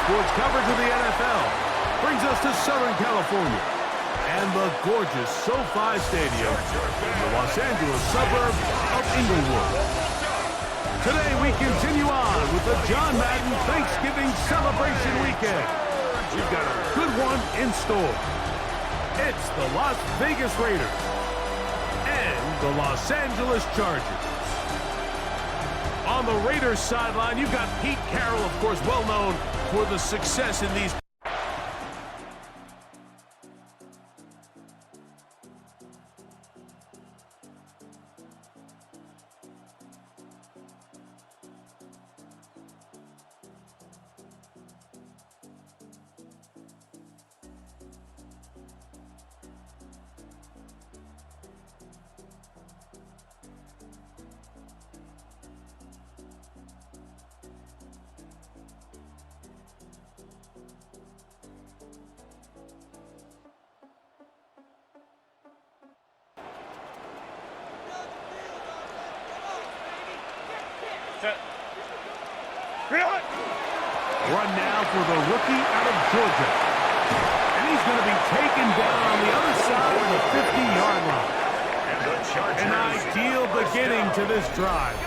sports coverage of the NFL brings us to Southern California and the gorgeous SoFi Stadium in the Los Angeles suburb of Inglewood. Today we continue on with the John Madden Thanksgiving Celebration Weekend. We've got a good one in store. It's the Las Vegas Raiders and the Los Angeles Chargers. On the Raiders sideline, you've got Pete Carroll, of course, well known for the success in these. Run now for the rookie out of Georgia. And he's going to be taken down on the other side of the 50-yard line. An ideal beginning to this drive.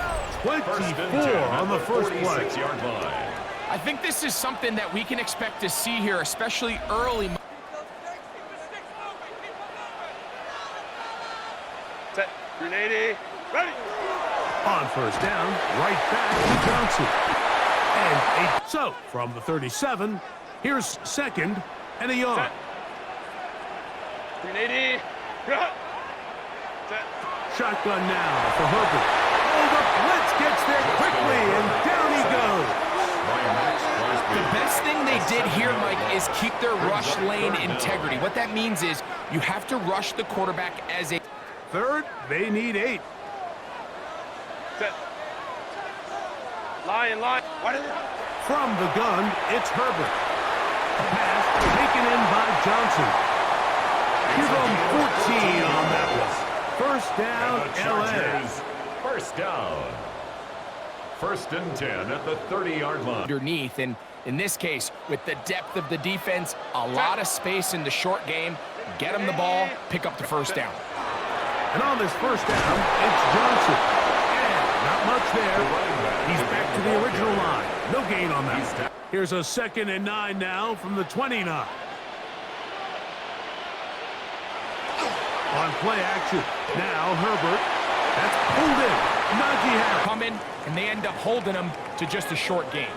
24 on the first play. I think this is something that we can expect to see here, especially early. Set. 380. Ready. On first down, right back to Johnson. And so, from the 37, here's second and a yard. 380. Shotgun now for Herbert. Oh, the blitz gets there quickly, and down he goes. The best thing they did here, Mike, is keep their rush lane integrity. What that means is you have to rush the quarterback as a... Third, they need 8. Set. Line. From the gun, it's Herbert. A pass taken in by Johnson. Give them 14 on that one. First down, LA. First down. First and 10 at the 30-yard line. Underneath, and in this case, with the depth of the defense, a lot of space in the short game. Get them the ball, pick up the first down. And on this first down, it's Johnson. Not much there. He's back to the original line. No gain on that. Here's a 2nd and 9 now from the 29. On play action. Now Herbert. That's pulled in. Najee Harris. Come in, and they end up holding him to just a short gain.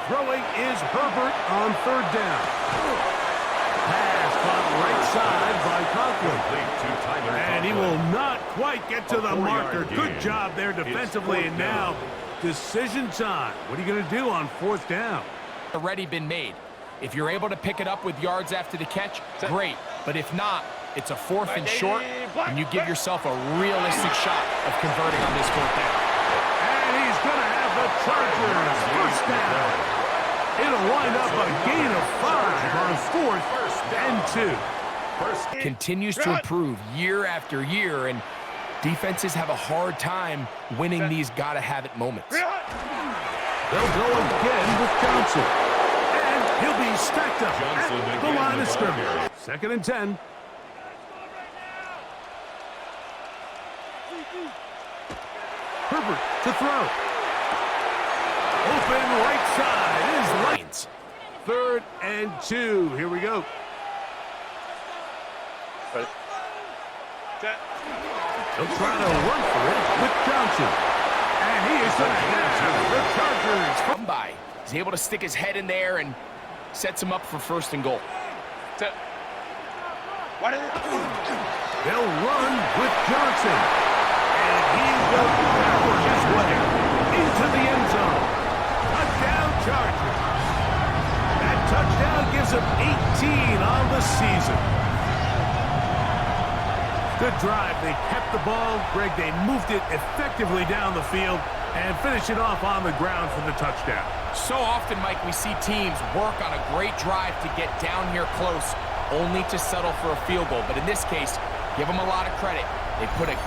Throwing is Herbert on third down. Pass caught right side by Conklin. And he will not quite get to the marker. Good job there defensively, and now decision time. What are you going to do on fourth down? Already been made. If you're able to pick it up with yards after the catch, great. But if not, it's a 4th and short, and you give yourself a realistic shot of converting on this 4th down. And he's going to have the Chargers first down. It'll wind up a gain of 5 on 4th and 2. Continues to improve year after year, and defenses have a hard time winning these gotta-have-it moments. They'll go again with Johnson. And he'll be stacked up at the line of scrimmage. 2nd and 10. Herbert to throw. Open right side is Lions. 3rd and 2. Here we go. He'll try to run for it with Johnson. And he is going to have the Chargers. Come by. He's able to stick his head in there and sets him up for 1st and goal. They'll run with Johnson. And he will power his way into the end zone. Touchdown, Chargers. That touchdown gives him 18 on the season. Good drive. They kept the ball. Greg, they moved it effectively down the field and finish it off on the ground for the touchdown. So often, Mike, we see teams work on a great drive to get down here close, only to settle for a field goal. But in this case, give them a lot of credit. They put a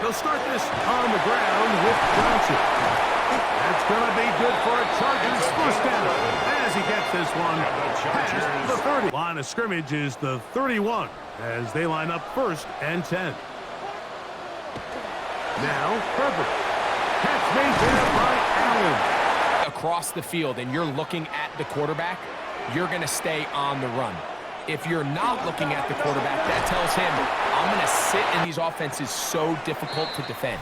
They'll start this on the ground with Johnson. That's going to be good for a Chargers first down as he gets this one past the 30. Line of scrimmage is the 31 as they line up 1st and 10. Now Herbert. Catch made there by Allen. Across the field and you're looking at the quarterback, you're going to stay on the run. If you're not looking at the quarterback, that tells him, I'm going to sit in these offenses so difficult to defend.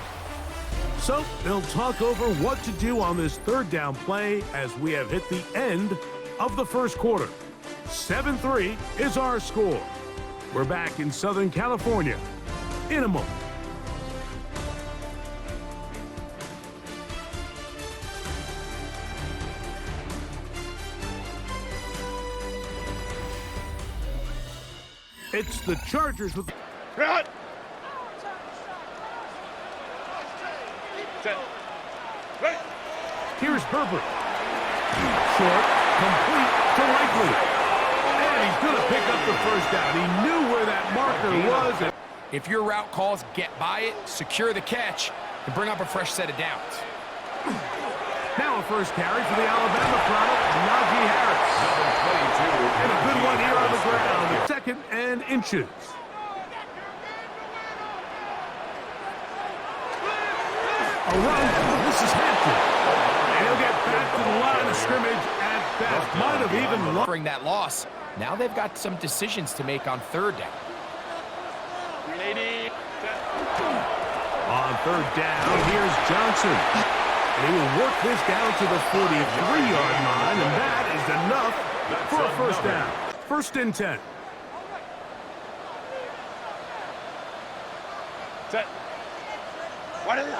So they'll talk over what to do on this 3rd down play as we have hit the end of the first quarter. 7-3 is our score. We're back in Southern California in a moment. It's the Chargers with... Cut. Set. Ready. Here's Herbert. Short, complete to Likely. And he's going to pick up the first down. He knew where that marker was. If your route calls, get by it, secure the catch, and bring up a fresh set of downs. Now a first carry for the Alabama product, Najee Harris. And a good one here on the ground. 2nd and inches. A run. This is Hampton. And he'll get back to the line of scrimmage at best. Might have even lost. Bring that loss. Now they've got some decisions to make on 3rd down. 380. On 3rd down, here's Johnson. And he will work this down to the 43-yard line, and that is enough for a first down. 1st and 10. Set. What is it?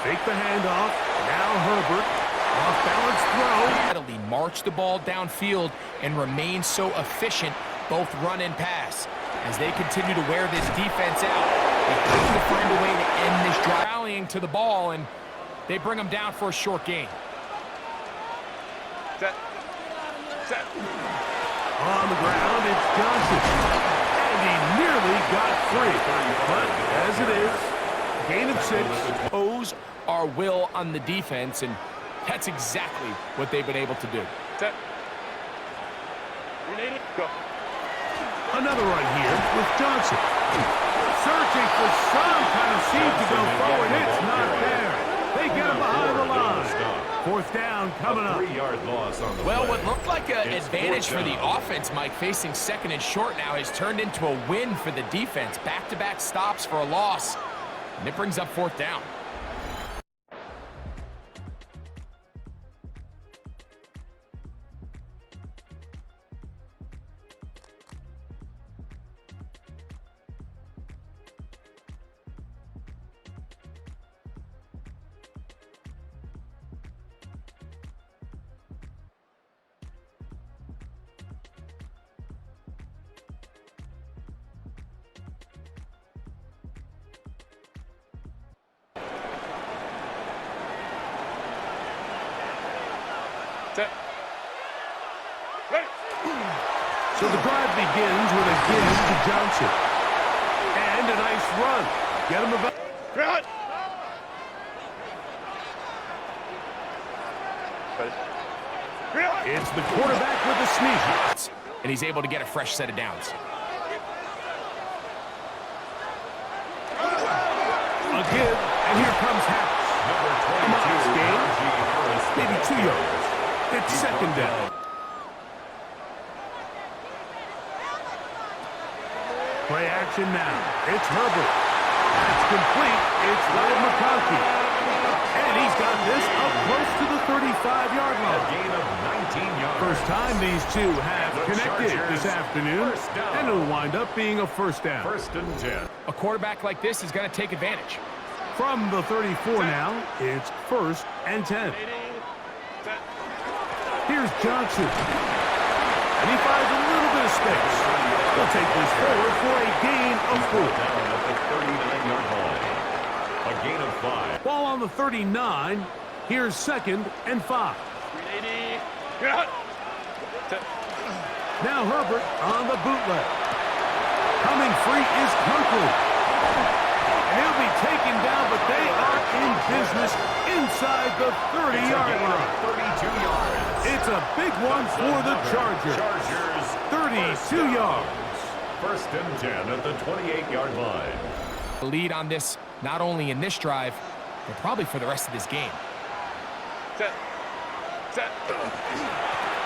Fake the handoff. Now Herbert. Off-balance throw. Steadily march the ball downfield and remain so efficient, both run and pass. As they continue to wear this defense out, they have to find a way to end this drive. Rallying to the ball, and they bring them down for a short gain. Set. Set. On the ground, it's Johnson. And he nearly got free. But as it is, gain of 6. Impose our will on the defense, and that's exactly what they've been able to do. Set. 380. Go. Another run here with Johnson. Searching for some kind of seed to go forward. It's not there. They get him behind the line. 4th down coming up. 3-yard loss on the Well, play. what looked like an It's advantage 4th for the down. offense, Mike, facing 2nd and short now, has turned into a win for the defense. Back-to-back stops for a loss, and it brings up 4th down. Set. Ready. So the drive begins with a give to Johnson. And a nice run. Get him about. Cut. Ready. Cut. It's the quarterback with the sneak. And he's able to get a fresh set of downs. A give, and here comes Harris. A modest gain, maybe 2 yards. It's 2nd down. Play action now. It's Herbert. That's complete. It's Lyle McConkey. And he's got this up close to the 35-yard A line. gain of 19 yards. First time these two have The connected Chargers, this afternoon, first down. and it'll wind up being a first down. 1st and 10. A quarterback like this is going to take advantage. From the 34 now, it's 1st and 10. 80. Set. Here's Johnson. And he finds a little bit of space. He'll take this forward for a gain of 4. Down at the 39-yard line. A gain of 5. Ball on the 39. Here's 2nd and 5. 380. Cut. Set. Now Herbert on the bootleg. Coming free is Kunkel. And he'll be taken down, but they are in business inside the 30-yard line. 32 yards. It's a big one for the Chargers. 32 yards. First and 10 at the 28-yard line. The lead on this, not only in this drive, but probably for the rest of this game. Set.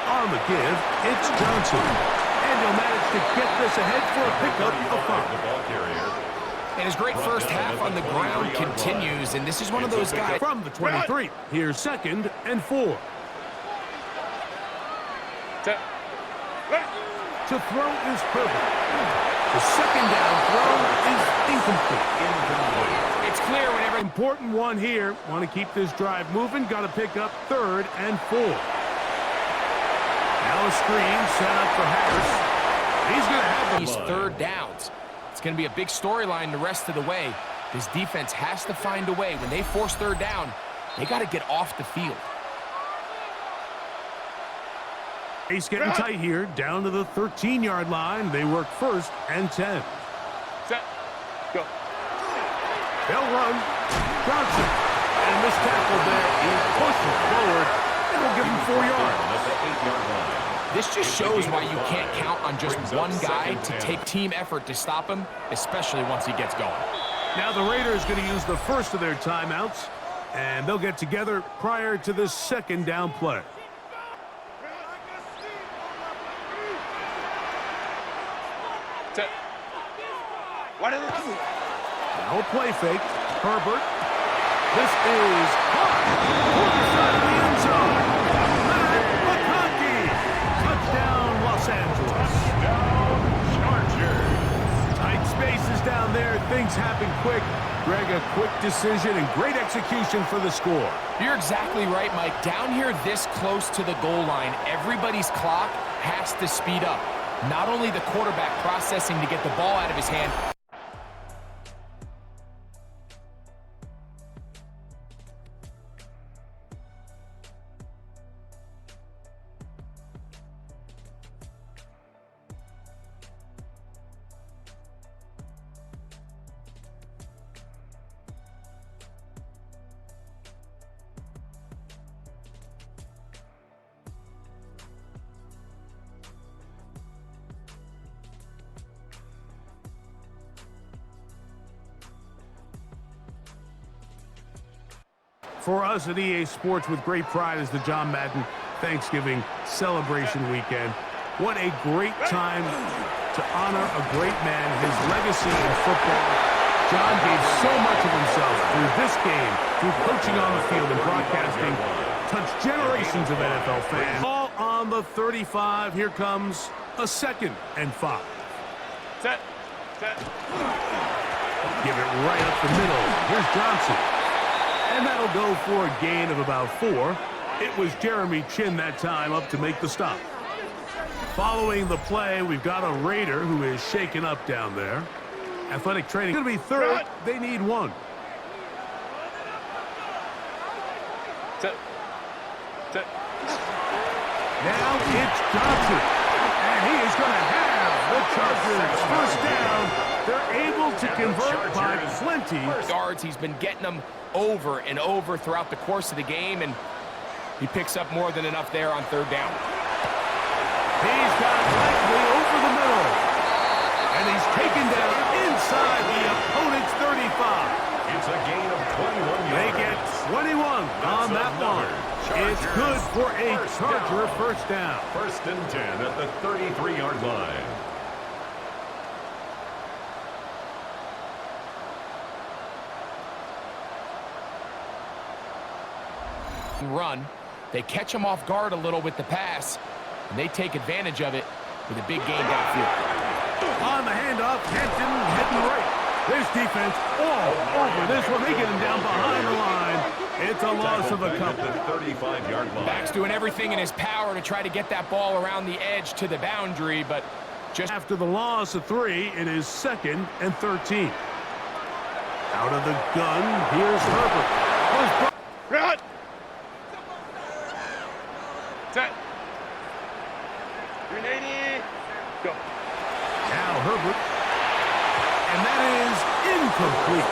On the give, it's Johnson. And he'll manage to get this ahead for a pickup of 5. The ball carrier. And his great first half on the ground continues, and this is one of those guys. From the 23, here's 2nd and 4. Set. To throw is Herbert. The second down throw is incomplete. It's clear whenever Important one here. Want to keep this drive moving. Got to pick up 3rd and 4. Now a screen set up for Harris. He's going to have these third downs. It's going to be a big storyline the rest of the way. This defense has to find a way. When they force 3rd down, they got to get off the field. He's getting tight here, down to the 13-yard line. They work 1st and 10. Set. Go. They'll run. Johnson. And this tackle there, he pushes forward. It'll give him 4 yards. At the 8-yard line. This just shows why you can't count on just one guy to take team effort to stop him, especially once he gets going. Now the Raiders going to use the first of their timeouts, and they'll get together prior to this 2nd down play. Set. What is it? Now a play fake. Herbert. This is caught. For the side of the end zone. Matt McConkey. Touchdown, Los Angeles. Chargers. Tight spaces down there. Things happen quick. Greg, a quick decision and great execution for the score. You're exactly right, Mike. Down here this close to the goal line, everybody's clock has to speed up. Not only the quarterback processing to get the ball out of his hand. For us at EA Sports, with great pride, is the John Madden Thanksgiving Celebration Weekend. What a great time to honor a great man, his legacy in football. John gave so much of himself through this game, through coaching on the field and broadcasting, touched generations of NFL fans. All on the 35. Here comes a 2nd and 5. Set. Set. Give it right up the middle. Here's Johnson. And that'll go for a gain of about 4. It was Jeremy Chin that time up to make the stop. Following the play, we've got a Raider who is shaken up down there. Athletic training going to be 3rd. They need 1. Set. Set. Now it's Johnson. And he is going to have the Chargers first down. They're able to convert by plenty. Yards, he's been getting them over and over throughout the course of the game, and he picks up more than enough there on 3rd down. He's got likely over the middle. And he's taken down inside the opponent's 35. It's a gain of 21 yards. They get 21 on that one. It's good for a Charger first down. 1st and 10 at the 33-yard line. Run. They catch him off guard a little with the pass, and they take advantage of it with a big gain downfield. On the handoff, Hampton heading right. This defense all over this one. They get him down behind the line. It's a loss of a couple. 35-yard line. Back's doing everything in his power to try to get that ball around the edge to the boundary, but just after the loss of 3, it is 2nd and 13. Out of the gun, here's Herbert. Run. Set. 380. Go. Now Herbert. And that is incomplete.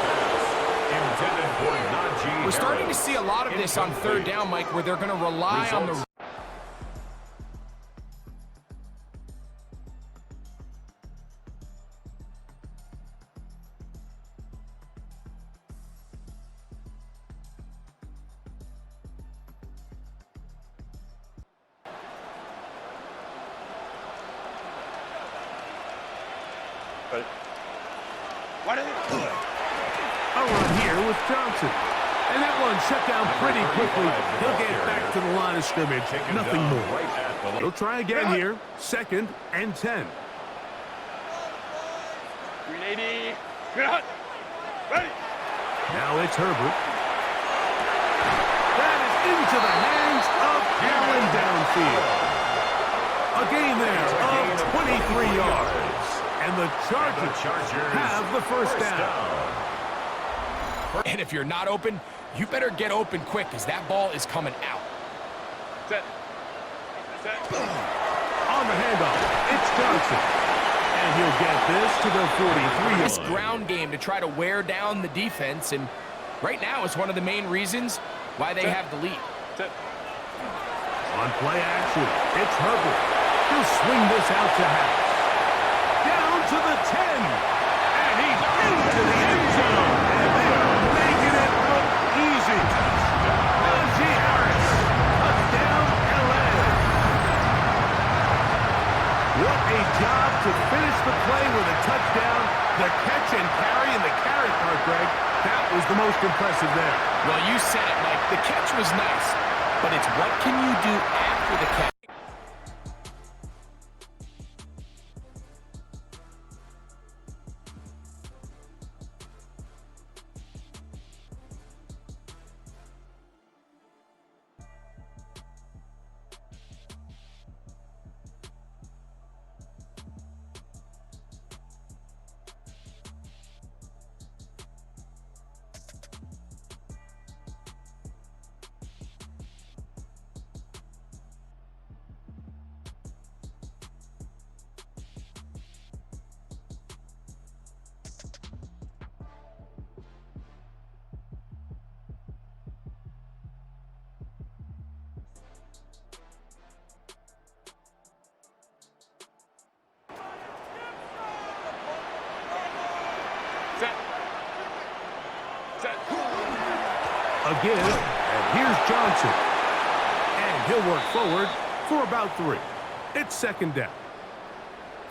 Intended for Najee We're starting to Harris. see a lot of this on third down, Mike, where they're going to rely on the... What is it? A run here with Johnson. And that one shut down pretty quickly. He'll get back to the line of scrimmage. Nothing more. Right at the He'll try again here. 2nd and 10. 380. Good. Ready. Now it's Herbert. That is into the hands of Allen downfield. A gain there of 23 yards. And the Chargers have the first down. And if you're not open, you better get open quick, because that ball is coming out. Set. Set. On the handoff, it's Johnson. And he'll get this to the 43 This line. ground game to try to wear down the defense, and right now it's one of the main reasons why they have the lead. Set. On play action, it's Herbert. He'll swing this out to Harris. Down to the 10. And he's into the end zone. And they are making it look easy. Najee Harris. Touchdown, LA. What a job to finish the play with a touchdown. The catch and carry and the carry part, Greg. That was the most impressive there. Well, you said it, Mike. The catch was nice, but it's what can you do after the catch? Set. Set. A give, and here's Johnson. And he'll work forward for about 3. It's 2nd down.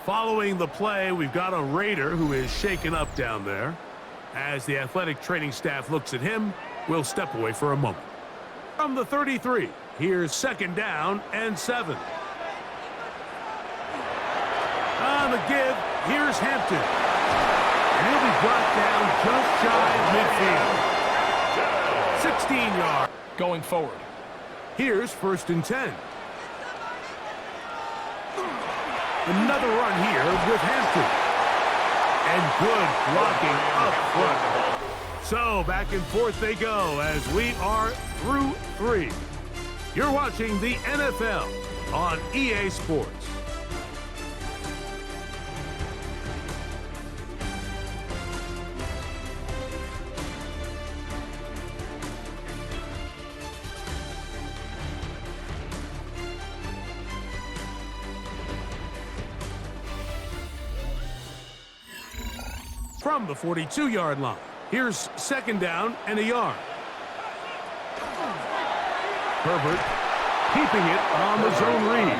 Following the play, we've got a Raider who is shaken up down there. As the athletic training staff looks at him, we'll step away for a moment. From the 33, here's 2nd down and 7. On the give, here's Hampton. And he'll be brought down just shy of midfield. 16 yards. Going forward. Here's 1st and 10. Another run here with Hampton. And good blocking up front. So back and forth they go as we are through 3. You're watching the NFL on EA Sports. From the 42-yard line, here's 2nd down and a yard. Herbert keeping it on the zone read.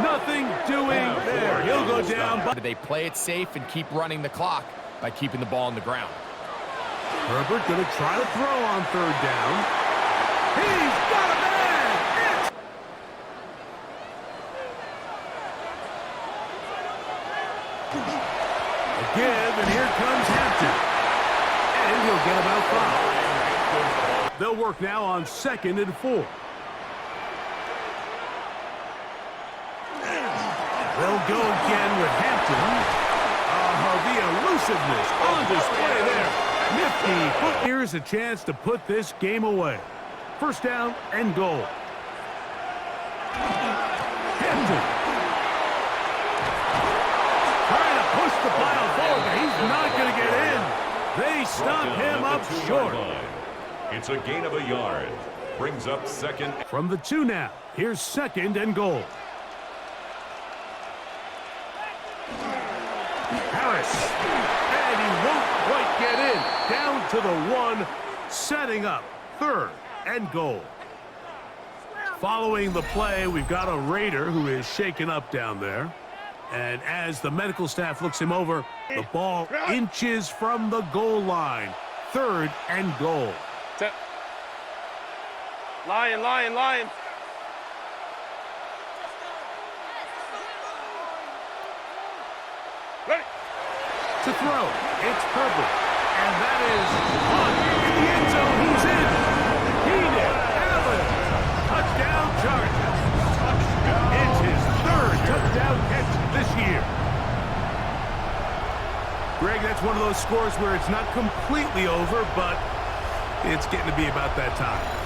Nothing doing there. He'll go down. Do they play it safe and keep running the clock by keeping the ball on the ground? Herbert going to try to throw on 3rd down. He's got a man. It's a give, and here comes Hampton. And he'll get about 5. They'll work now on 2nd and 4. They'll go again with Hampton. The elusiveness on display there. Nifty. Here's a chance to put this game away. 1st down and goal. Hampton. Trying to push the pile forward, but he's not going to get in. They stop him up short. It's a gain of a yard. Brings up second. From the 2 now. Here's second and goal. Harris. And he won't quite get in. Down to the 1. Setting up third and goal. Following the play, we've got a Raider who is shaken up down there. And as the medical staff looks him over, the ball inches from the goal line. Third and goal. Set. Lion, lion, lion. Ready. To throw, it's Herbert. And that is caught in the end zone. He's in. Keenan Allen. Touchdown Chargers. It's his third touchdown catch this year. Greg, that's one of those scores where it's not completely over, but it's getting to be about that time.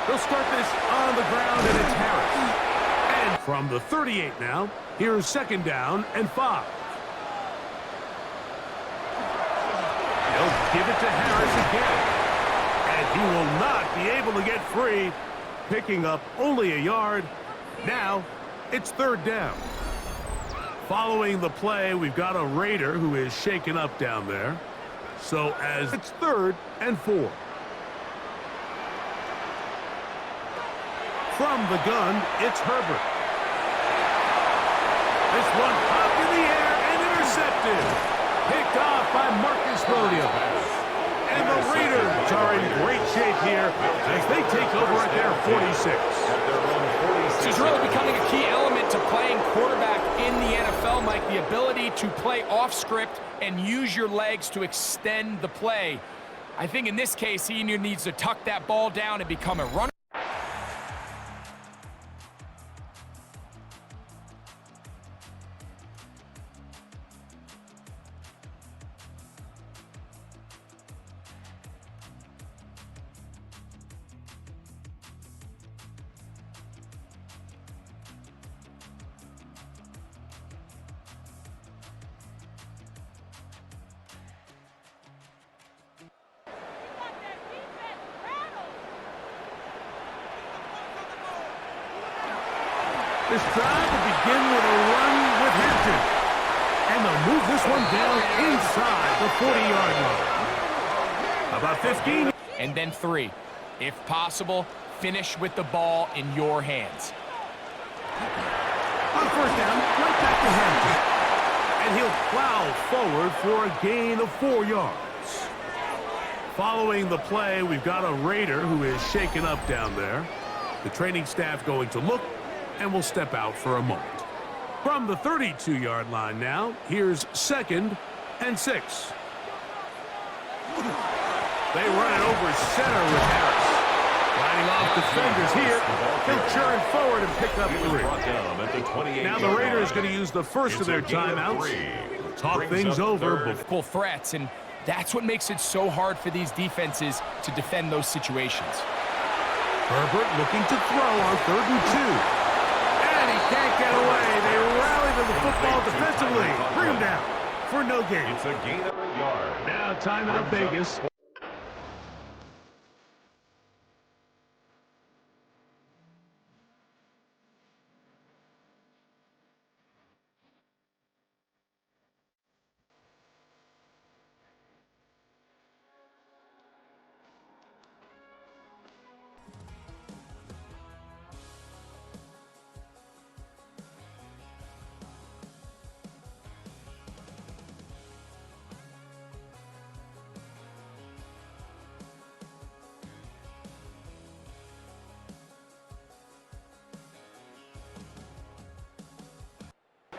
They'll start this on the ground, and it's Harris. And from the 38 now, here's second down and 5. They'll give it to Harris again. And he will not be able to get free, picking up only a yard. Now, it's third down. Following the play, we've got a Raider who is shaken up down there. So as it's third and 4. From the gun, it's Herbert. This one popped in the air and intercepted. Picked off by Marcus Williams. And the Raiders are in great shape here as they take over at their 46. This is really becoming a key element to playing quarterback in the NFL, Mike. The ability to play off script and use your legs to extend the play. I think in this case, he needs to tuck that ball down and become a runner. This drive will begin with a run with Hampton. And they'll move this one down inside the 40-yard line. About 15. And then 3. If possible, finish with the ball in your hands. On first down, right back to Hampton. And he'll plow forward for a gain of 4 yards. Following the play, we've got a Raider who is shaken up down there. The training staff going to look and will step out for a moment. From the 32-yard line now, here's second and 6. They run it over center with Harris. Lining off defenders here. He'll churn forward and pick up 3. Now the Raiders going to use the first of their timeouts. Talk things over. Before threats, and that's what makes it so hard for these defenses to defend those situations. Herbert looking to throw on 3rd and 2. And he can't get away. They rally to the football defensively. Bring him down for no gain. It's a gain of a yard. Now timeout Vegas.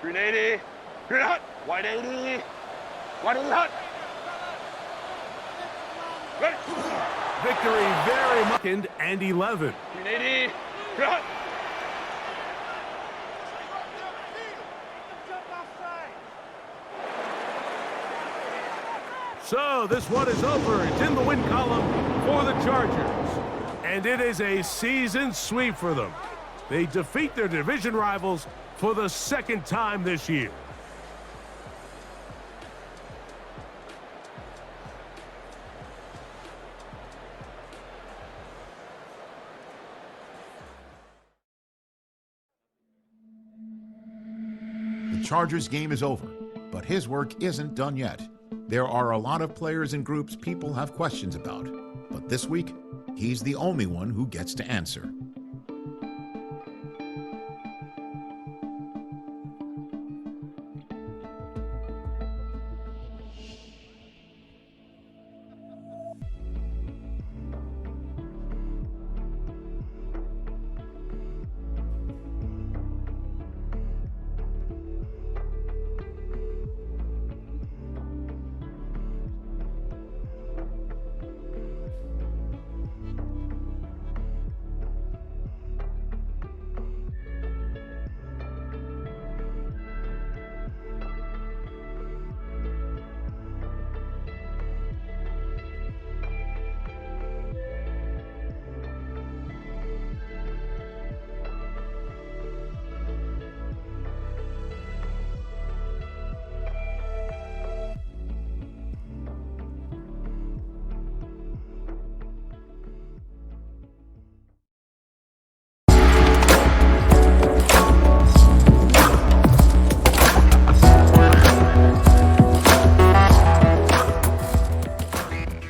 Green 80. Green hot. White 80. White 80 hot. Ready. Victory very much. 2nd and 11. Green 80. Green hot. So this one is over. It's in the win column for the Chargers. And it is a season sweep for them. They defeat their division rivals for the 2nd time this year. The Chargers game is over, but his work isn't done yet. There are a lot of players and groups people have questions about, but this week, he's the only one who gets to answer.